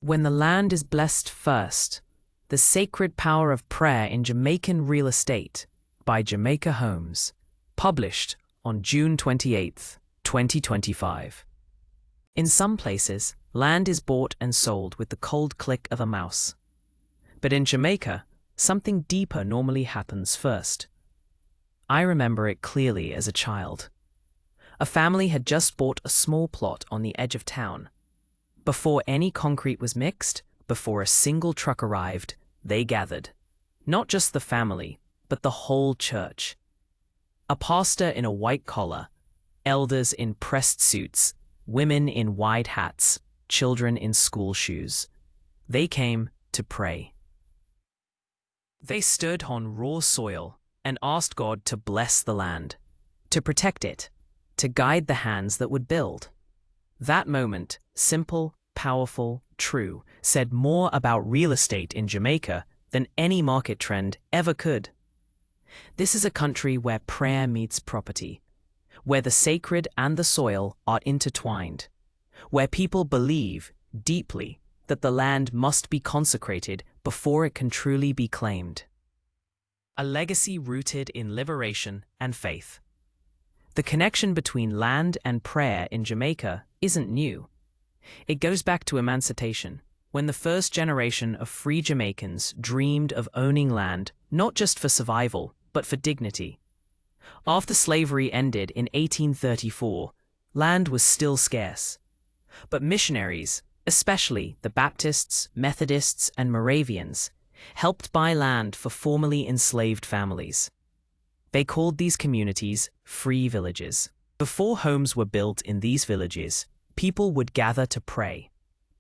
When the land is blessed first, the sacred power of prayer in Jamaican real estate by Jamaica Homes, published on June 28, 2025. In some places, land is bought and sold with the cold click of a mouse. But in Jamaica, something deeper normally happens first. I remember it clearly as a child. A family had just bought a small plot on the edge of town. Before any concrete was mixed, before a single truck arrived, they gathered. Not just the family, but the whole church. A pastor in a white collar, elders in pressed suits, women in wide hats, children in school shoes. They came to pray. They stood on raw soil and asked God to bless the land, to protect it, to guide the hands that would build. That moment, simple, powerful, true, said more about real estate in Jamaica than any market trend ever could. This is a country where prayer meets property, where the sacred and the soil are intertwined, where people believe deeply that the land must be consecrated before it can truly be claimed. A legacy rooted in liberation and faith. The connection between land and prayer in Jamaica isn't new. It goes back to emancipation, when the first generation of free Jamaicans dreamed of owning land not just for survival, but for dignity. After slavery ended in 1834, land was still scarce. But missionaries, especially the Baptists, Methodists, and Moravians, helped buy land for formerly enslaved families. They called these communities free villages. Before homes were built in these villages, people would gather to pray,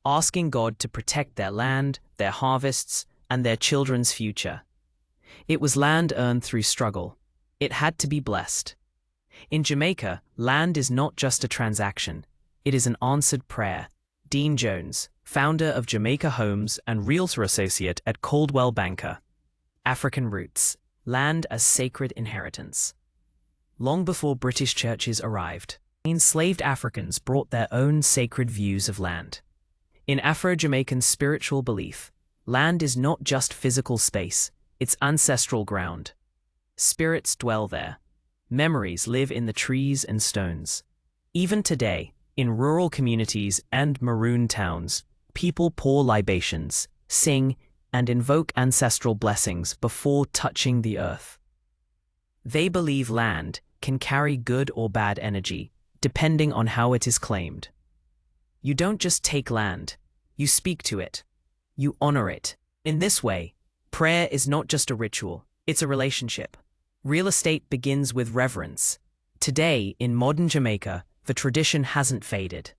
asking God to protect their land, their harvests, and their children's future. It was land earned through struggle. It had to be blessed. In Jamaica, land is not just a transaction. It is an answered prayer. Dean Jones, founder of Jamaica Homes and Realtor associate at Coldwell Banker. African roots. Land as sacred inheritance. Long before British churches arrived, enslaved Africans brought their own sacred views of land. In Afro-Jamaican spiritual belief, land is not just physical space, it's ancestral ground. Spirits dwell there. Memories live in the trees and stones. Even today, in rural communities and maroon towns, people pour libations, sing, and invoke ancestral blessings before touching the earth. They believe land can carry good or bad energy, depending on how it is claimed. You don't just take land, you speak to it. You honor it. In this way, prayer is not just a ritual, it's a relationship. Real estate begins with reverence. Today, in modern Jamaica, the tradition hasn't faded.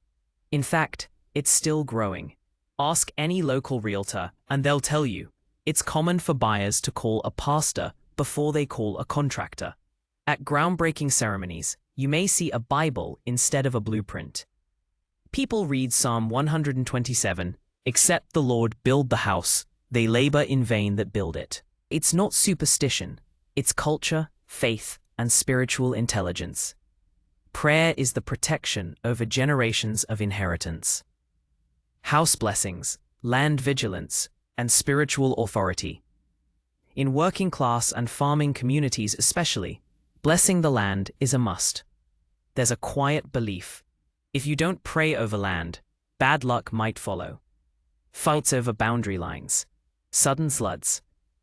In fact, it's still growing. Ask any local realtor, and they'll tell you, it's common for buyers to call a pastor before they call a contractor. At groundbreaking ceremonies, you may see a Bible instead of a blueprint. People read Psalm 127, "Except the Lord build the house, they labor in vain that build it." It's not superstition, it's culture, faith, and spiritual intelligence. Prayer is the protection over generations of inheritance. House blessings, land vigilance, and spiritual authority. In working class and farming communities especially, blessing the land is a must. There's a quiet belief. If you don't pray over land, bad luck might follow. Fights over boundary lines, sudden floods,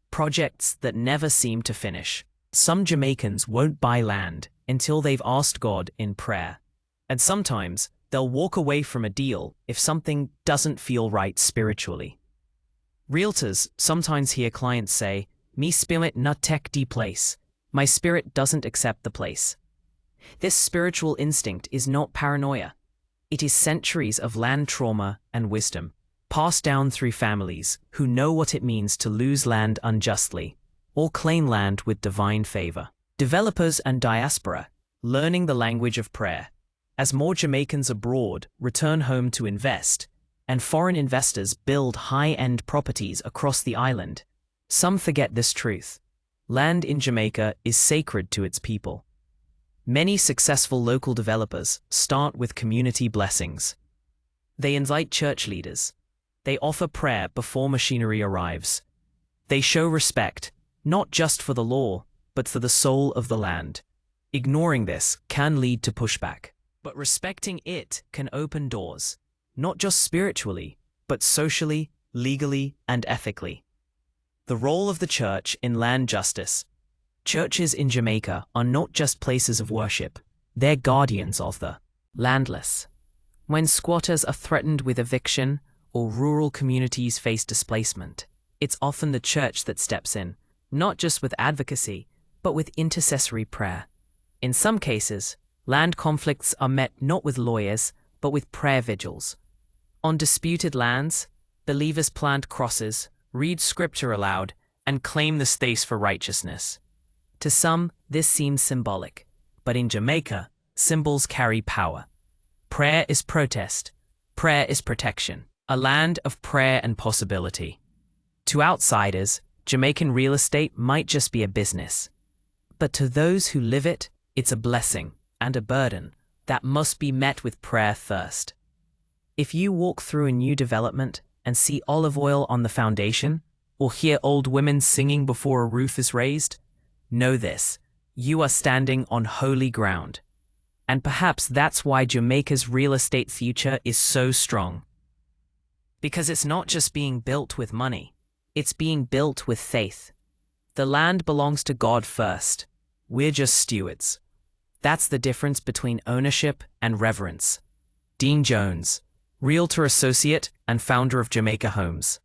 projects that never seem to finish. Some Jamaicans won't buy land until they've asked God in prayer. And sometimes, they'll walk away from a deal if something doesn't feel right spiritually. Realtors sometimes hear clients say, "Me spirit not tek de place." My spirit doesn't accept the place. This spiritual instinct is not paranoia. It is centuries of land trauma and wisdom, passed down through families who know what it means to lose land unjustly, or claim land with divine favor. Developers and diaspora, learning the language of prayer. As more Jamaicans abroad return home to invest, and foreign investors build high-end properties across the island, some forget this truth. Land in Jamaica is sacred to its people. Many successful local developers start with community blessings. They invite church leaders. They offer prayer before machinery arrives. They show respect, not just for the law, but for the soul of the land. Ignoring this can lead to pushback, but respecting it can open doors, not just spiritually, but socially, legally, and ethically. The role of the church in land justice. Churches in Jamaica are not just places of worship, they're guardians of the landless. When squatters are threatened with eviction or rural communities face displacement, it's often the church that steps in, not just with advocacy, but with intercessory prayer. In some cases, land conflicts are met not with lawyers, but with prayer vigils. On disputed lands, believers plant crosses, read scripture aloud, and claim the space for righteousness. To some, this seems symbolic, but in Jamaica, symbols carry power. Prayer is protest. Prayer is protection. A land of prayer and possibility. To outsiders, Jamaican real estate might just be a business. But to those who live it, it's a blessing and a burden that must be met with prayer first. If you walk through a new development and see olive oil on the foundation, or hear old women singing before a roof is raised, know this: you are standing on holy ground. And perhaps that's why Jamaica's real estate future is so strong. Because it's not just being built with money, it's being built with faith. The land belongs to God first. We're just stewards. That's the difference between ownership and reverence. Dean Jones, Realtor Associate and founder of Jamaica Homes.